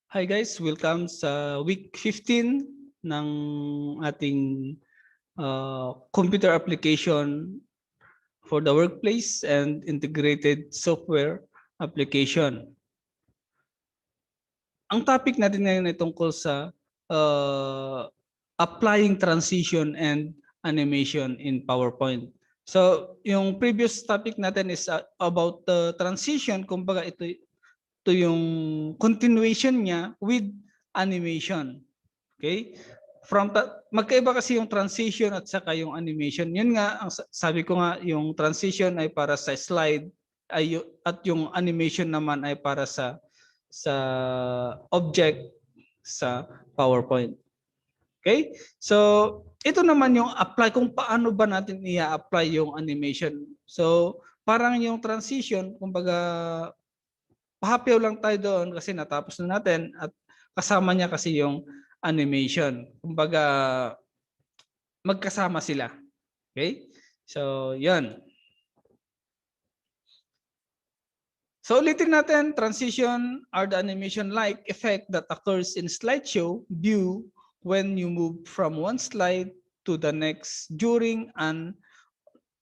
Hi guys, welcome sa week 15 ng ating computer application for the workplace and integrated software application. Ang topic natin ngayon ay tungkol sa applying transition and animation in PowerPoint. So, yung previous topic natin is about the transition, kumbaga ito yung continuation niya with animation. Okay? Magkaiba kasi yung transition at saka yung animation. Yun nga, ang sabi ko nga, yung transition ay para sa slide at yung animation naman ay para sa object sa PowerPoint. Okay? So, ito naman yung apply kung paano ba natin i-apply yung animation. So, parang yung transition, kumbaga pahapyaw lang tayo doon kasi natapos na natin at kasama niya kasi yung animation. Kumbaga magkasama sila. Okay? So, yan. So, ulitin natin, transition are the animation-like effect that occurs in slideshow view when you move from one slide to the next during an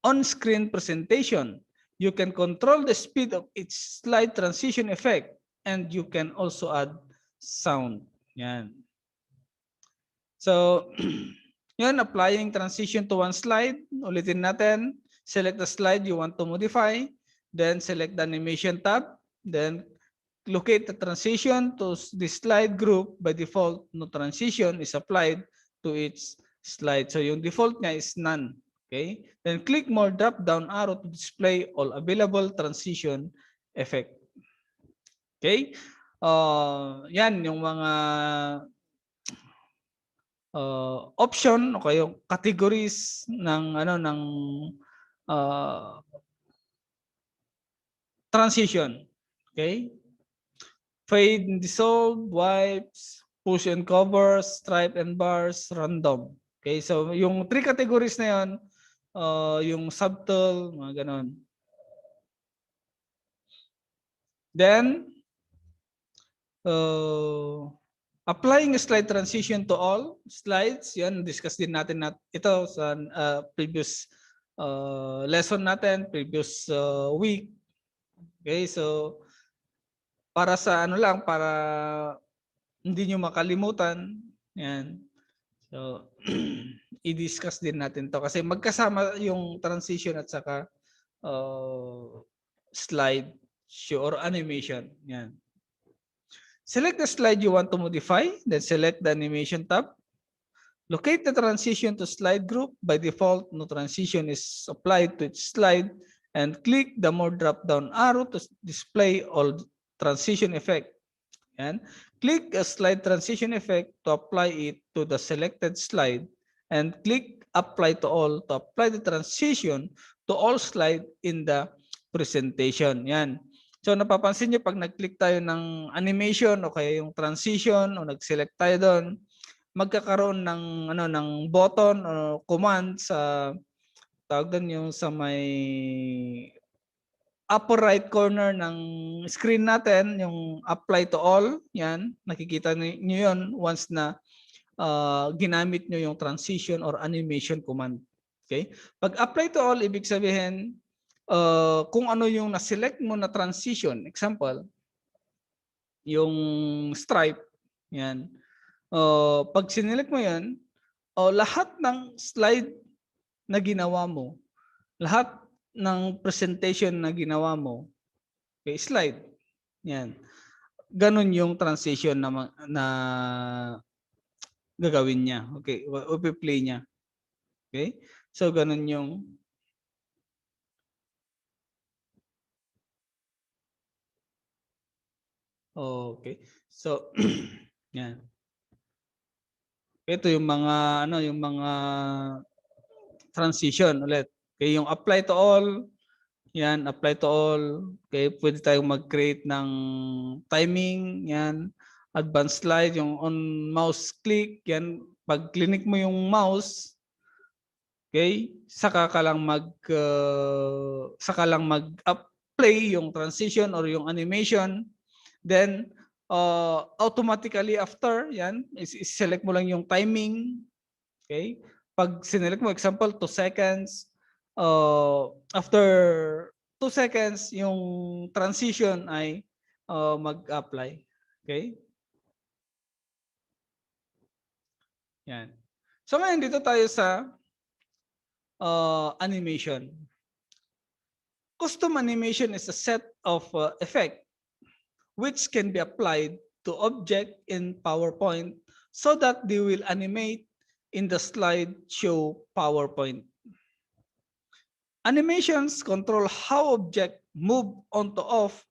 on-screen presentation. You can control the speed of each slide transition effect and you can also add sound. Yan. So, yan, applying transition to one slide. Ulitin natin. Select the slide you want to modify. Then select the animation tab. Then locate the transition to the slide group. By default, no transition is applied to each slide. So yung default niya is none. Okay? Then click more drop down arrow to display all available transition effect. Okay? Yan yung mga option o kayong categories ng transition. Okay? Fade and dissolve, wipes, push and cover, stripe and bars, random. Okay, so yung three categories na yon, yung subtle, mga ganon. Then, applying a slide transition to all slides, yan, discuss din natin ito sa previous lesson natin, previous week. Okay, so para sa para hindi nyo makalimutan, yan. So, i-discuss din natin to kasi magkasama yung transition at saka slide show or animation. Yan. Select the slide you want to modify, then select the animation tab. Locate the transition to slide group. By default, no transition is applied to each slide, and click the more drop-down arrow to display all transition effect. And click a slide transition effect to apply it to the selected slide, and click apply to all to apply the transition to all slide in the presentation. Yan. So napapansin niyo pag nag-click tayo ng animation o kaya yung transition o nag-select tayo doon, magkakaroon ng ng button o command sa tawag doon yung sa may upper right corner ng screen natin, yung apply to all, yan, nakikita niyo yun once na ginamit nyo yung transition or animation command. Okay? Pag apply to all, ibig sabihin, kung ano yung na-select mo na transition, example, yung stripe, yan, pag sinelect mo yan, lahat ng slide na ginawa mo, lahat ng presentation na ginawa mo, okay, slide. Yan. Ganun yung transition na gagawin niya. Okay, o play niya. Okay? So ganun yung okay. So yan. Ito yung mga yung mga transition ulit. Okay, yung apply to all, yan, apply to all. Okay, pwede tayong mag-create ng timing, yan. Advanced slide, yung on mouse click, yan. Pag click mo yung mouse, okay, saka lang mag-play yung transition or yung animation. Then, automatically after, yan, select mo lang yung timing. Okay? Pag sinelect mo, example, 2 seconds, after 2 seconds, yung transition ay mag-apply. Okay? Yan. So ngayon dito tayo sa animation. Custom animation is a set of effect which can be applied to object in PowerPoint so that they will animate in the slideshow PowerPoint. Animations control how objects move onto off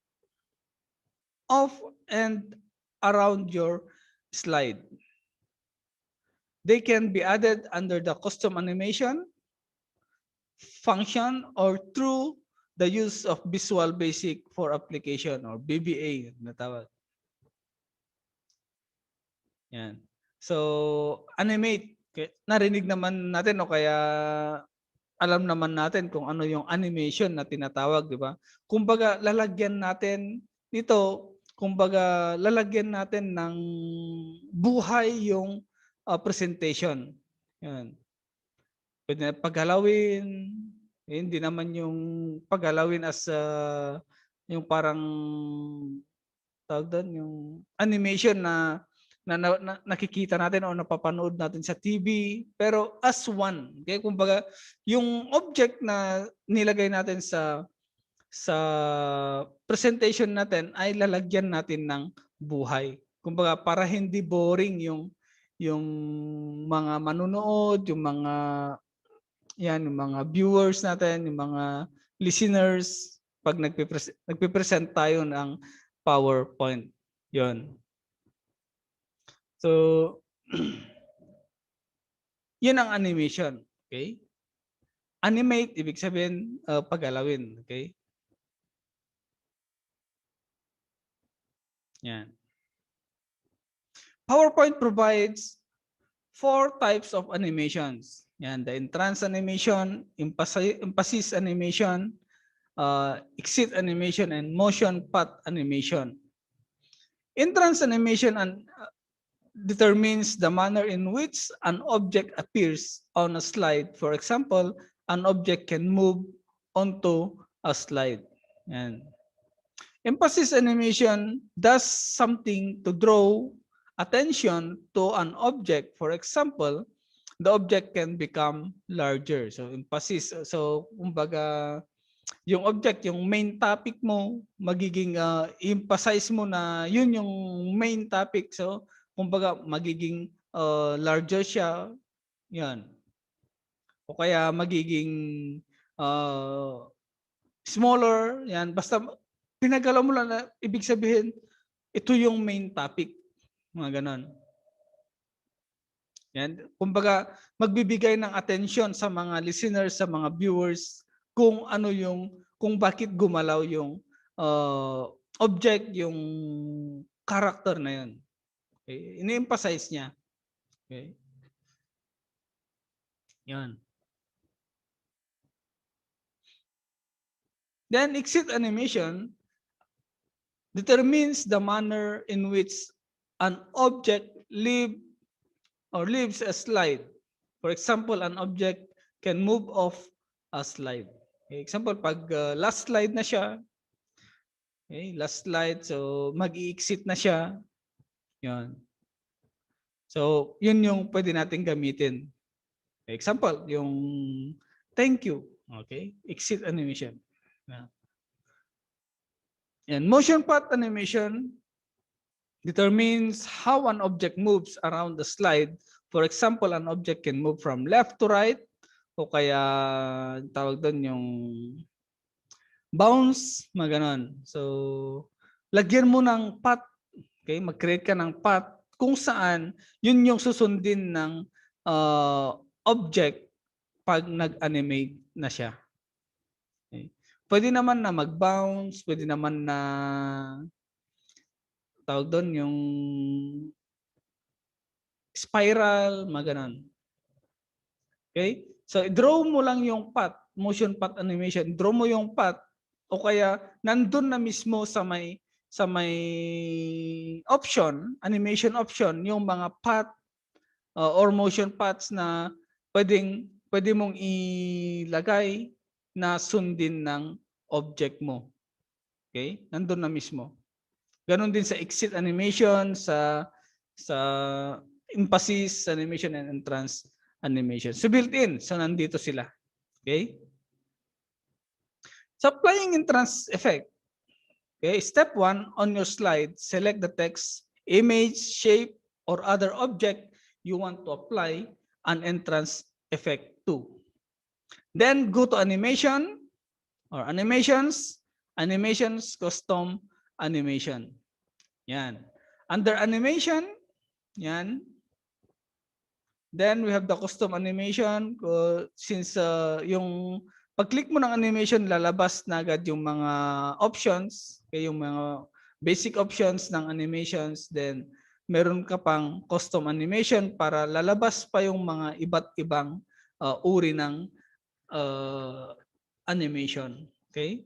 and around your slide. They can be added under the custom animation function or through the use of Visual Basic for Application or VBA na tawag. Yan. So, animate. Narinig naman natin o kaya alam naman natin kung ano yung animation na tinatawag, di ba? Kumbaga, lalagyan natin nito, kumbaga, lalagyan natin ng buhay yung presentation. Yan. Pwede na paghalawin, hindi naman yung paghalawin as yung parang tawag doon, yung animation na nakikita natin o napapanood natin sa TV, pero as one. Okay? Kumbaga, yung object na nilagay natin sa presentation natin ay lalagyan natin ng buhay. Kumbaga, para hindi boring yung mga manunood, yung mga viewers natin, yung mga listeners pag nagpe-present tayo ng PowerPoint. 'Yon. So, yun ang animation. Okay? Animate, ibig sabihin, pagalawin. Okay? Yan. PowerPoint provides 4 types of animations. Yan, the entrance animation, emphasis animation, exit animation, and motion path animation. Entrance animation determines the manner in which an object appears on a slide. For example, an object can move onto a slide. And emphasis animation does something to draw attention to an object. For example, the object can become larger. So emphasis. So kumbaga, yung object, yung main topic mo, magiging emphasize mo na yun yung main topic. So kumbaga magiging larger siya, yan. O kaya magiging smaller, yan. Basta pinagalaw mo lang na ibig sabihin, ito yung main topic. Mga ganon. Yan. Kumbaga magbibigay ng attention sa mga listeners, sa mga viewers, kung ano kung bakit gumalaw yung object, yung character na yun. Okay. Ini-emphasize niya. Okay. Yan. Then exit animation determines the manner in which an object leaves a slide. For example, an object can move off a slide. Okay. Example, pag last slide na siya, okay, last slide, so mag-i-exit na siya. Yan. So, yun yung pwede natin gamitin. Example, yung thank you. Okay? Exit animation. And motion path animation determines how an object moves around the slide. For example, an object can move from left to right o kaya tawag doon yung bounce, mga ganon. So, lagyan mo ng path. Okay? Mag-create ka ng path kung saan yun yung susundin ng object pag nag-animate na siya. Okay. Pwede naman na mag-bounce, pwede naman na tawag doon yung spiral, mga ganun. Okay? So, draw mo lang yung path, motion path animation, draw mo yung path o kaya nandun na mismo sa may animation option, yung mga path or motion paths na pwede mong ilagay na sundin ng object mo. Okay? Nandun na mismo. Ganon din sa exit animation, sa emphasis animation and entrance animation. So built-in. So nandito sila. Okay? So applying entrance effect. Okay, step 1 on your slide, select the text, image, shape, or other object you want to apply an entrance effect to. Then go to animation or animations, custom animation. Yan. Under animation, yan. Then we have the custom animation. Since yung pag-click mo ng animation, lalabas na agad yung mga options, yung mga basic options ng animations. Then meron ka pang custom animation para lalabas pa yung mga iba't ibang uri ng animation. Okay?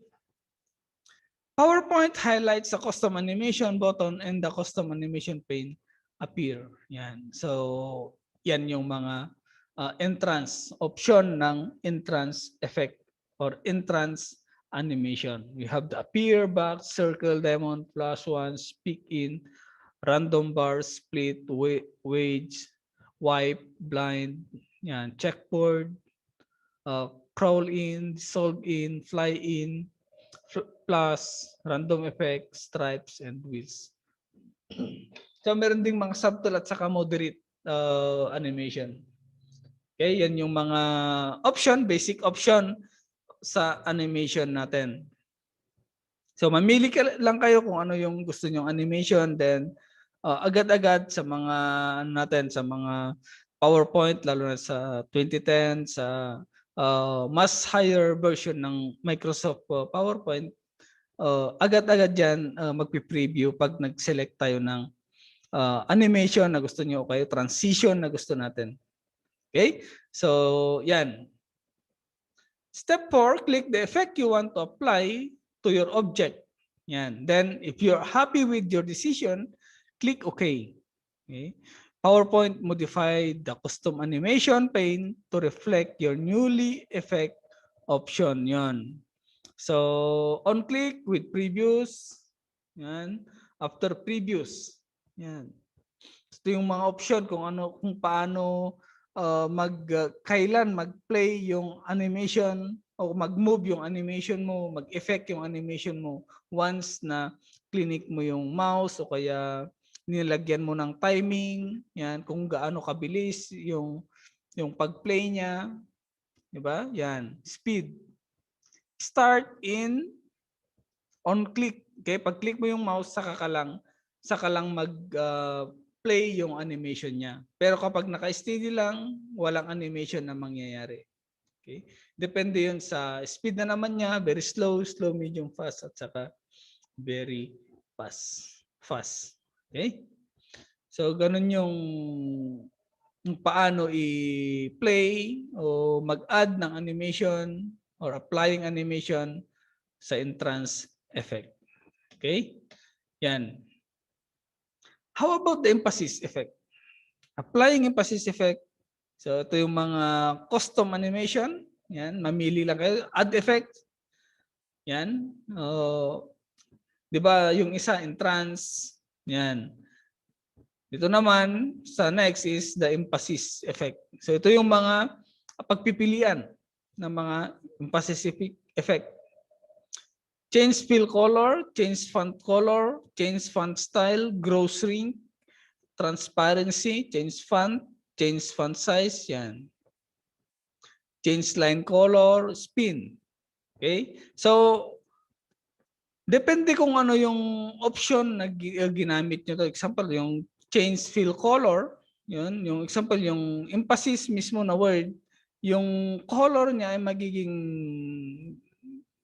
PowerPoint highlights the custom animation button and the custom animation pane appear. Yan. So, yan yung mga entrance option ng entrance effect or entrance animation. We have the appear, box, circle, diamond, +1, speak in, random bar, split, wedge, wipe, blind, yan, checkboard, crawl in, dissolve in, fly in, plus, random effect, stripes, and wheels. So meron ding mga subtle at saka moderate animation. Okay, yan yung mga option, basic option sa animation natin. So mamili lang kayo kung ano yung gusto nyong animation, then agad-agad sa mga natin, sa mga PowerPoint, lalo na sa 2010, sa mas higher version ng Microsoft PowerPoint, agad-agad yan magpi-preview pag nag-select tayo ng animation na gusto nyo o kayo transition na gusto natin. Okay? So, yan. Step 4, click the effect you want to apply to your object. Yan. Then, if you're happy with your decision, click OK. Okay? PowerPoint modified the custom animation pane to reflect your newly effect option. Yan. So, on click with previews. Yan. After previews. Yan. Ito yung mga option kung paano kailan mag-play yung animation o mag-move yung animation mo, mag-effect yung animation mo once na clinic mo yung mouse o kaya nilagyan mo ng timing, yan, kung gaano kabilis yung pag-play niya, di ba? Yan, speed. Start in on click. Okay, pag-click mo yung mouse saka ka lang mag-play yung animation niya. Pero kapag naka-steady lang, walang animation na mangyayari. Okay? Depende 'yun sa speed na naman niya, very slow, medium, fast at saka very fast. Okay? So ganun yung paano i-play o mag-add ng animation or applying animation sa entrance effect. Okay? Yan. How about the emphasis effect? Applying emphasis effect. So ito yung mga custom animation. Yan, mamili lang kayo. Add effect. Yan. 'Di ba yung isa entrance. Yan. Dito naman sa next is the emphasis effect. So ito yung mga pagpipilian ng mga emphasis effect. Change fill color, change font color, change font style, grow shrink, transparency, change font size, yan. Change line color, spin. Okay? So, depende kung ano yung option na ginamit nyo. Example, yung change fill color, yun, yung example, yung emphasis mismo na word, yung color niya ay magiging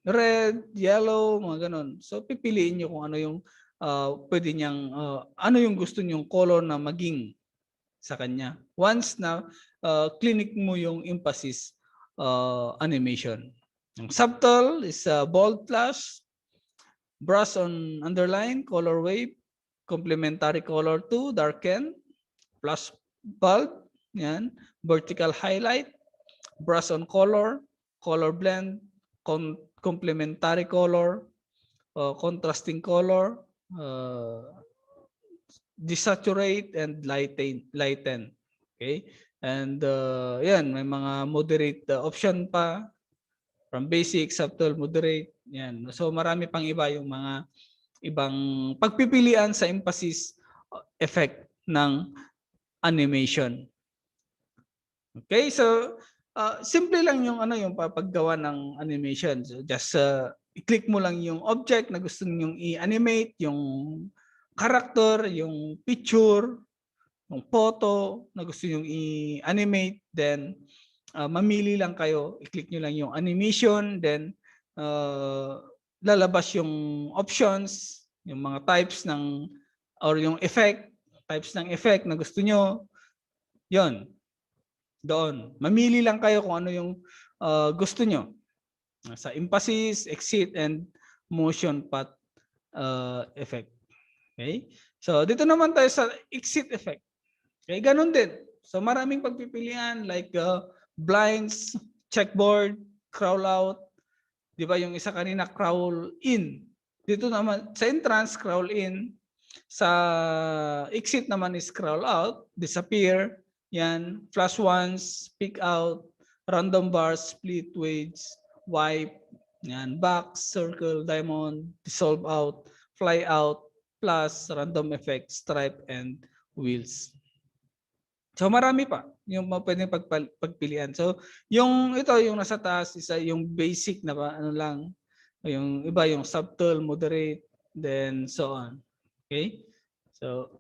red, yellow, mga ganon. So pipiliin niyo kung ano yung pwede niyang ano yung gusto niyong color na maging sa kanya. Once na clinic mo yung emphasis animation. Yung subtle is bold flash, brush on underline, color wave, complementary color to darken, flash bulb, yan, vertical highlight, brush on color, color blend, complementary color, contrasting color, desaturate and lighten. Okay? And yan, may mga moderate option pa from basic, subtle, moderate. Yan. So marami pang iba yung mga ibang pagpipilian sa emphasis effect ng animation. Okay? So simple lang yung yung paggawa ng animation. So just i-click mo lang yung object na gusto niyo i-animate, yung character, yung picture, yung photo na gusto niyo i-animate, then mamili lang kayo, i-click niyo lang yung animation, then lalabas yung options, yung mga types ng or yung types ng effect na gusto niyo. 'Yon. Doon. Mamili lang kayo kung ano yung gusto nyo. Sa emphasis, exit, and motion path effect. Okay? So, dito naman tayo sa exit effect. Okay? Ganun din. So, maraming pagpipilian like blinds, checkboard, crawl out. Di ba yung isa kanina, crawl in. Dito naman, sa entrance, crawl in. Sa exit naman is crawl out, disappear. Yan, flash once, pick out, random bars, split waves, wipe, yan, box, circle, diamond, dissolve out, fly out, plus, random effect, stripe, and wheels. So marami pa yung pwedeng pagpilian. So yung ito, yung nasa taas, isa yung basic na ano lang, yung iba yung subtle, moderate, then so on. Okay? So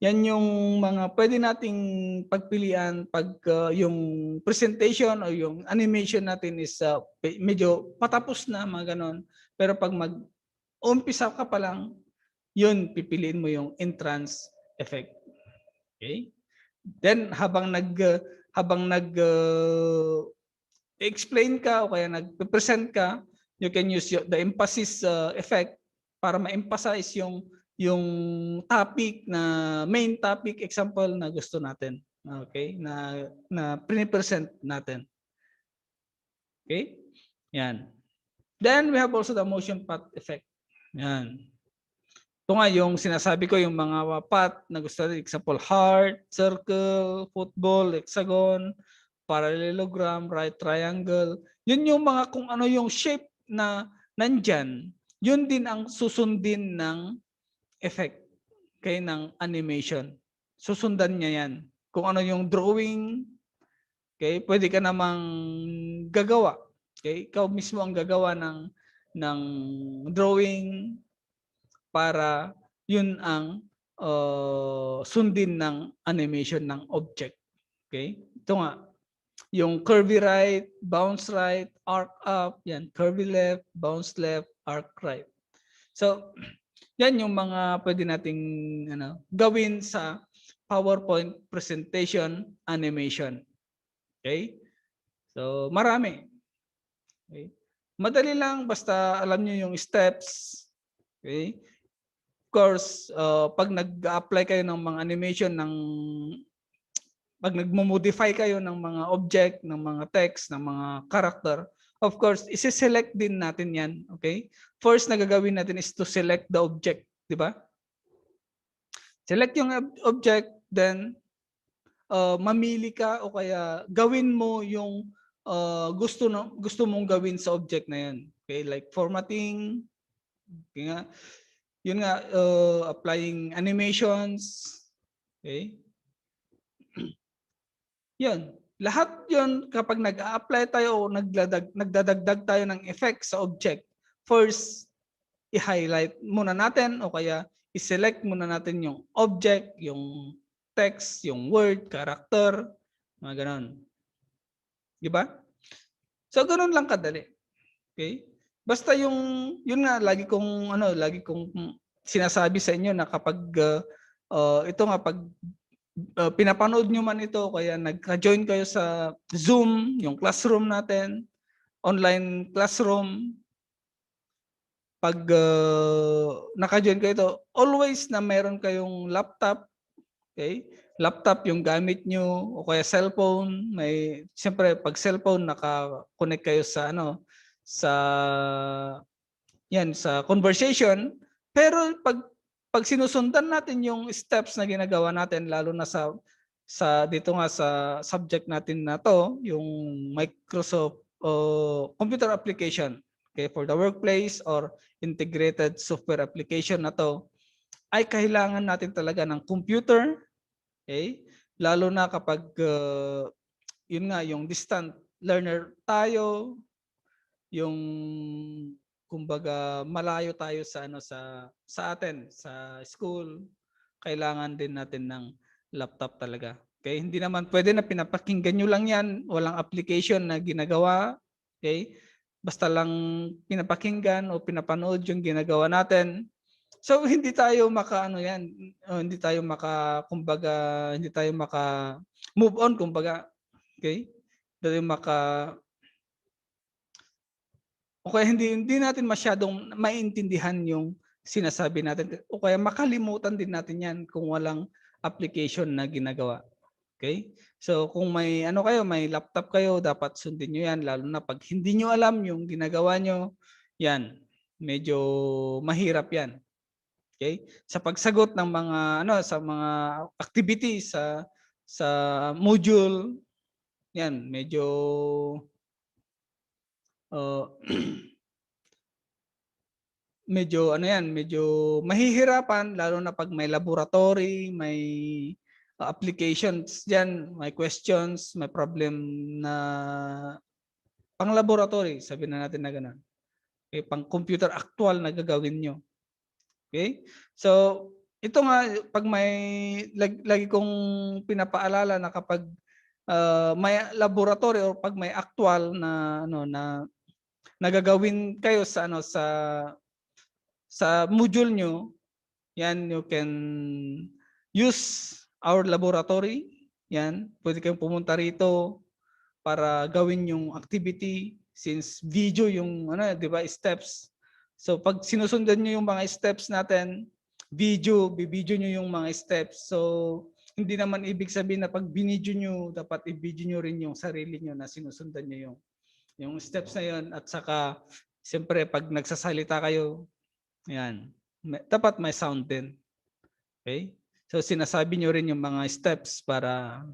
yan yung mga pwede nating pagpilian pag yung presentation o yung animation natin is medyo patapos na, mga ganon. Pero pag mag-umpisa ka pa lang, yun, pipiliin mo yung entrance effect. Okay? Then habang explain ka o kaya nag-present ka, you can use the emphasis effect para ma-emphasize yung topic na main topic example na gusto natin. Okay? Na pre-present natin. Okay? Yan. Then we have also the motion path effect. Yan. Ito nga yung sinasabi ko, yung mga path na gusto natin, example, heart, circle, football, hexagon, parallelogram, right triangle. Yun yung mga kung ano yung shape na nandyan, yun din ang susundin ng effect kay ng animation. Susundan niya yan. Kung ano yung drawing, okay, pwede ka namang gagawa. Okay, ikaw mismo ang gagawa ng drawing para yun ang sundin ng animation ng object. Okay? Ito nga, yung curvy right, bounce right, arc up, yan, curvy left, bounce left, arc right. So, yan yung mga pwede nating gawin sa PowerPoint presentation animation. Okay? So, marami. Okay? Madali lang, basta alam niyo yung steps. Okay? Of course, pag nag-apply kayo ng mga animation pag nagmo-modify kayo ng mga object, ng mga text, ng mga character, of course, isi-select din natin yan. Okay? First na gagawin natin is to select the object. Di ba? Select yung object, then mamili ka o kaya gawin mo yung gusto mong gawin sa object na yan. Okay? Like formatting, okay nga. Yun nga, applying animations. Okay? Yun. Lahat yun, kapag nag-a-apply tayo o nagdadagdag tayo ng effect sa object, first, i-highlight muna natin o kaya i-select muna natin yung object, yung text, yung word, character, mga ganon. Di ba? So, ganon lang kadali. Okay? Basta yun nga, lagi kong sinasabi sa inyo na kapag ito nga, pag pinapanood nyo man ito, kaya nagka-join kayo sa Zoom, yung classroom natin, online classroom, pag naka-join kayo ito, always na meron kayong laptop, okay? Laptop yung gamit nyo o kaya cellphone, may siyempre pag cellphone naka-connect kayo sa sa sa conversation, pero pag sinusundan natin yung steps na ginagawa natin lalo na sa dito nga sa subject natin na to, yung Microsoft computer application, okay, for the workplace or integrated software application na to, ay kailangan natin talaga ng computer, okay? Lalo na kapag yun nga yung distant learner tayo, yung kumbaga malayo tayo sa sa atin sa school, kailangan din natin ng laptop talaga. Okay, hindi naman pwede na pinapakinggan nyo lang yan, walang application na ginagawa. Okay, basta lang pinapakinggan o pinapanood yung ginagawa natin. So hindi tayo hindi tayo kumbaga hindi tayo maka move on kumbaga. Okay? Hindi tayo o kaya hindi natin masyadong maintindihan yung sinasabi natin o kaya makalimutan din natin yan kung walang application na ginagawa. Okay? So kung may may laptop kayo, dapat sundin nyo yan lalo na pag hindi nyo alam yung ginagawa nyo, yan, medyo mahirap yan. Okay? Sa pagsagot ng mga sa mga activities sa module, yan, medyo medyo mahihirapan lalo na pag may laboratory, may applications diyan, may questions, may problem na pang laboratory, sabihin na natin na gano'n. Okay, pang computer actual na gagawin nyo. Okay? So, ito nga pag may lagi kong pinapaalala na kapag may laboratory or pag may actual na na nagagawin kayo sa sa module nyo, yan, you can use our laboratory. Yan, pwede kayong pumunta rito para gawin yung activity since video yung di ba, steps. So pag sinusundan niyo yung mga steps natin, bibidyo niyo yung mga steps. So hindi naman ibig sabihin na pag binidyo niyo, dapat i-video niyo rin yung sarili niyo na sinusundan niyo yung steps na yon, at saka siyempre pag nagsasalita kayo, yan, dapat may sound din. Okay? So sinasabi niyo rin yung mga steps para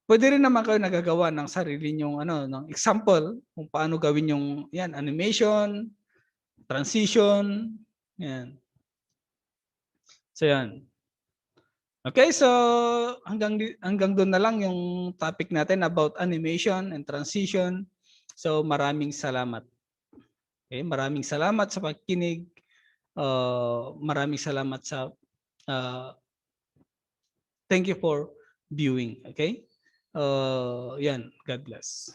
pwede rin naman kayo nagagawa ng sarili niyong ng example kung paano gawin yung yan, animation, transition, yan. So yan. Okay, so hanggang doon na lang yung topic natin about animation and transition. So maraming salamat. Okay, maraming salamat sa pagkinig. Maraming salamat sa thank you for viewing. Okay? Yan, God bless.